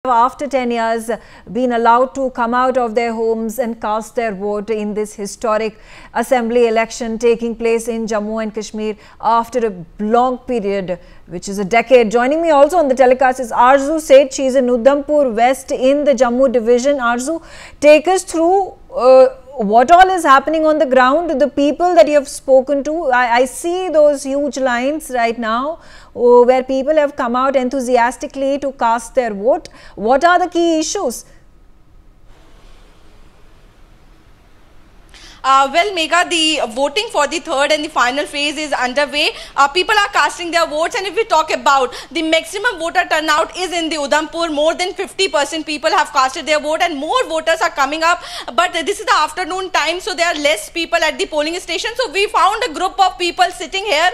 after 10 years been allowed to come out of their homes and cast their vote in this historic assembly election taking place in Jammu and Kashmir after a long period, which is a decade. Joining me also on the telecast is Arzu Seth. She is in Udhampur West in the Jammu division. Arzu, take us through what all is happening on the ground, the people that you have spoken to. I see those huge lines right now where people have come out enthusiastically to cast their vote. What are the key issues? Well, Megha, the voting for the third and the final phase is underway. People are casting their votes, and if we talk about the maximum voter turnout is in the Udhampur, more than 50% people have casted their vote, and more voters are coming up. But this is the afternoon time, so there are less people at the polling station. So we found a group of people sitting here,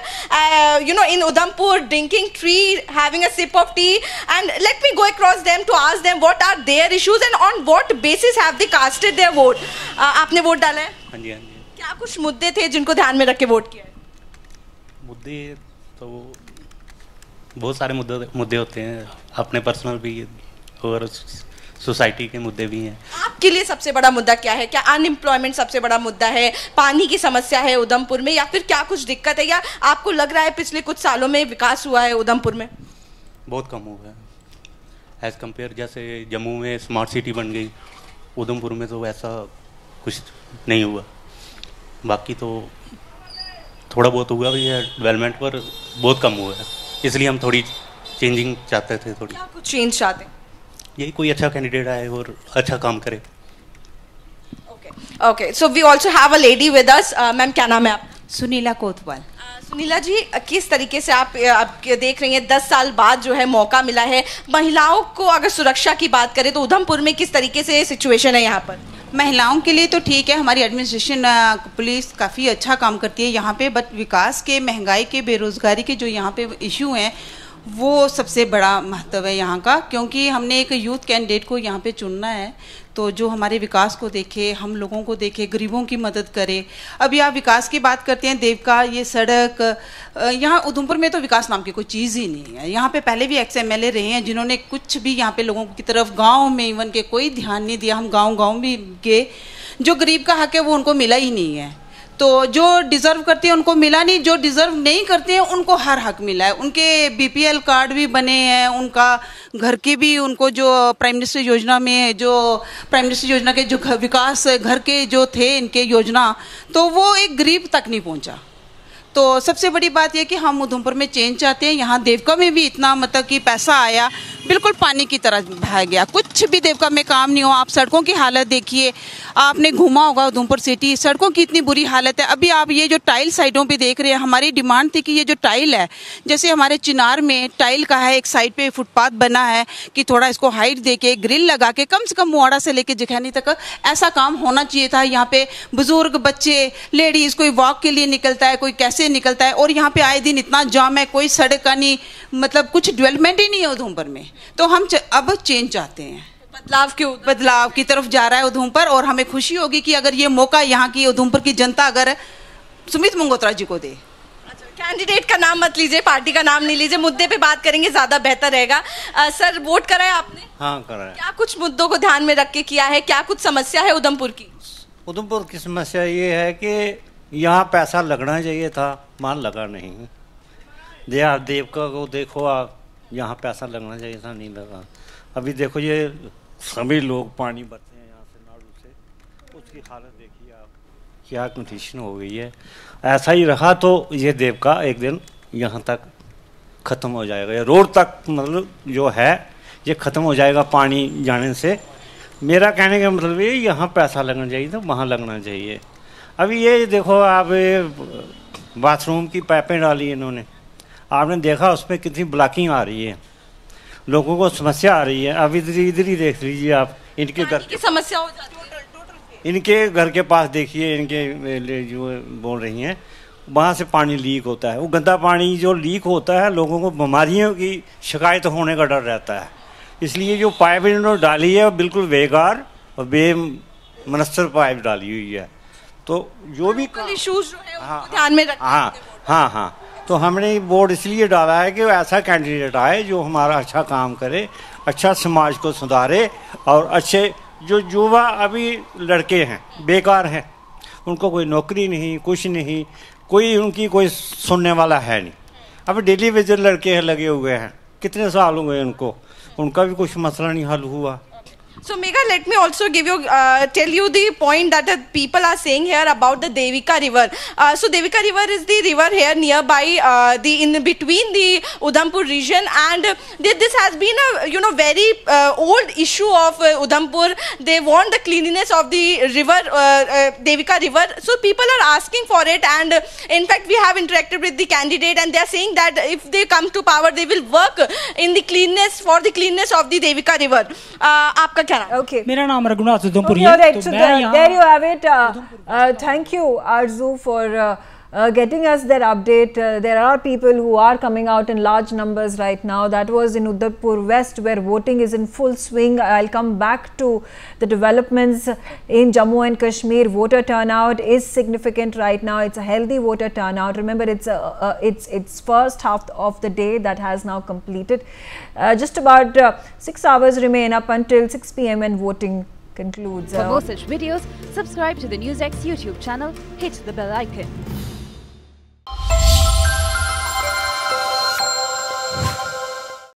in Udhampur, drinking tea, having a sip of tea. And let me go across them to ask them what are their issues and on what basis have they casted their vote. आपने vote डाला है? हाँ जी। क्या कुछ मुद्दे थे जिनको ध्यान में रख के वोट किया? मुद्दे तो बहुत सारे मुद्दे होते हैं, अपने पर्सनल भी और सोसाइटी के मुद्दे भी हैं। आपके लिए सबसे बड़ा मुद्दा क्या है? क्या अनएम्प्लॉयमेंट सबसे बड़ा मुद्दा है, पानी की समस्या है उधमपुर में, या फिर क्या कुछ दिक्कत है, या आपको लग रहा है पिछले कुछ सालों में विकास हुआ है उधमपुर में? बहुत कम हुआ है एज कम्पेयर, जैसे जम्मू में स्मार्ट सिटी बन गई, उधमपुर में तो ऐसा कुछ नहीं हुआ। बाकी तो थोड़ा बहुत हुआ भी है डेवलपमेंट, पर बहुत कम हुआ है, इसलिए हम थोड़ी चेंजिंग चाहते थे। थोड़ी क्या कुछ चेंज चाहते हैं? यही कोई अच्छा कैंडिडेट आए और अच्छा काम करे। Okay, so we also have a lady with us. Ma'am, क्या नाम है आप? सुनीला कोतवाल। सुनीला जी, किस तरीके से आप देख रही हैं 10 साल बाद जो है मौका मिला है महिलाओं को, अगर सुरक्षा की बात करें तो उधमपुर में किस तरीके से सिचुएशन है यहाँ पर? महिलाओं के लिए तो ठीक है, हमारी एडमिनिस्ट्रेशन पुलिस काफ़ी अच्छा काम करती है यहाँ पे, बट विकास के, महंगाई के, बेरोज़गारी के जो यहाँ पे इशू हैं वो सबसे बड़ा महत्व है यहाँ का, क्योंकि हमने एक यूथ कैंडिडेट को यहाँ पे चुनना है तो जो हमारे विकास को देखे, हम लोगों को देखे, गरीबों की मदद करे। अभी आप विकास की बात करते हैं, देवका, ये सड़क, यहाँ उधमपुर में तो विकास नाम की कोई चीज़ ही नहीं है। यहाँ पे पहले भी एक्स MLA रहे हैं जिन्होंने कुछ भी यहाँ पे लोगों की तरफ, गाँव में इवन के कोई ध्यान नहीं दिया। हम गाँव भी गए, जो गरीब का हक है वो उनको मिला ही नहीं है। तो जो डिज़र्व करते हैं उनको मिला नहीं, जो डिज़र्व नहीं करते हैं उनको हर हक मिला है। उनके BPL कार्ड भी बने हैं, उनका घर के भी, उनको जो प्राइम मिनिस्टर योजना में, जो प्राइम मिनिस्टर योजना के जो विकास घर के जो थे इनके योजना, तो वो एक गरीब तक नहीं पहुंचा। तो सबसे बड़ी बात यह कि हम उधमपुर में चेंज चाहते हैं। यहाँ देवका में भी इतना मतलब कि पैसा आया, बिल्कुल पानी की तरह बह गया, कुछ भी देवका में काम नहीं हो। आप सड़कों की हालत देखिए, आपने घूमा होगा उधमपुर सिटी, सड़कों की इतनी बुरी हालत है। अभी आप ये जो टाइल साइडों पे देख रहे हैं, हमारी डिमांड थी कि ये जो टाइल है, जैसे हमारे चिनार में टाइल का है, एक साइड पे फुटपाथ बना है कि थोड़ा इसको हाइट दे के, ग्रिल लगा के, कम से कम मुआड़ा से लेके जखैनी तक ऐसा काम होना चाहिए था। यहाँ पे बुजुर्ग, बच्चे, लेडीज, कोई वॉक के लिए निकलता है, कोई कैसे निकलता है, और यहाँ पे आए दिन इतना जाम है, कोई सड़क का नहीं, मतलब कुछ डेवलपमेंट ही नहीं है उधमपुर में। तो हम अब चेंज चाहते हैं, बदलाव की तरफ जा रहा है उधमपुर, और हमें खुशी होगी कि अगर ये मौका यहाँ की उधमपुर की जनता अगर सुमित मंगोत्रा जी को दे। कैंडिडेट का नाम मत लीजिए, पार्टी का नाम नहीं लीजिए, मुद्दे पे बात करेंगे, ज्यादा बेहतर रहेगा। सर, वोट करा है आपने? हाँ, करा है। क्या कुछ मुद्दों को ध्यान में रख के किया है? क्या कुछ समस्या है उधमपुर की? उधमपुर की समस्या ये है कि यहाँ पैसा लगना चाहिए था, मान लगा नहीं। देवका को देखो आप, यहाँ पैसा लगना चाहिए था, नहीं लगा। अभी देखो ये सभी लोग पानी भरते हैं यहाँ से नाड़ू से, उसकी हालत देखिए आप, क्या कंडीशन हो गई है। ऐसा ही रहा तो ये देवका एक दिन यहाँ तक ख़त्म हो जाएगा, ये रोड तक मतलब जो है ये ख़त्म हो जाएगा पानी जाने से। मेरा कहने का मतलब ये, यहाँ पैसा लगना चाहिए तो वहाँ लगना चाहिए। अभी ये देखो आप, बाथरूम की पाइपें डाली इन्होंने, आपने देखा उसमें कितनी ब्लॉकिंग आ रही है, लोगों को समस्या आ रही है। अभी इधर ही देख लीजिए आप, इनके घर की समस्या हो जाती है, इनके घर के पास देखिए, इनके जो बोल रही हैं वहाँ से पानी लीक होता है। वो गंदा पानी जो लीक होता है, लोगों को बीमारियों की शिकायत होने का डर रहता है। इसलिए जो पाइप इन्होंने डाली है बिल्कुल बेकार और बेमनस्तर पाइप डाली हुई है। तो जो भी इश्यूज जो है उनको ध्यान में रखना। हाँ, तो हमने वोट इसलिए डाला है कि ऐसा कैंडिडेट आए जो हमारा अच्छा काम करे, अच्छा समाज को सुधारे, और अच्छे जो युवा अभी लड़के हैं बेकार हैं, उनको कोई नौकरी नहीं, कुछ नहीं, कोई उनकी कोई सुनने वाला है नहीं। अभी डेली वेजर लड़के हैं लगे हुए हैं, कितने साल हुए उनको, उनका भी कुछ मसला नहीं हल हुआ। So Megha, let me also give you, tell you the point that people are saying here about the Devika River. So Devika River is the river here nearby, in between the Udhampur region, and this has been a very old issue of Udhampur. They want the cleanliness of the river, Devika River. So people are asking for it, and in fact we have interacted with the candidate, and they are saying that if they come to power, they will work in the cleanness for the cleanness of the Devika River. आपका क्या? Okay. मेरा नाम रघुनाथ उधमपुर है। Right, so there you have it. Thank you, Arzu, for getting us that update. There are people who are coming out in large numbers right now. That was in Udhampur West, where voting is in full swing. I'll come back to the developments in Jammu and Kashmir. Voter turnout is significant right now. It's a healthy voter turnout. Remember, it's first half of the day that has now completed. Just about 6 hours remain up until 6 p.m. and voting concludes. For more such videos, subscribe to the NewsX YouTube channel, hit the bell icon.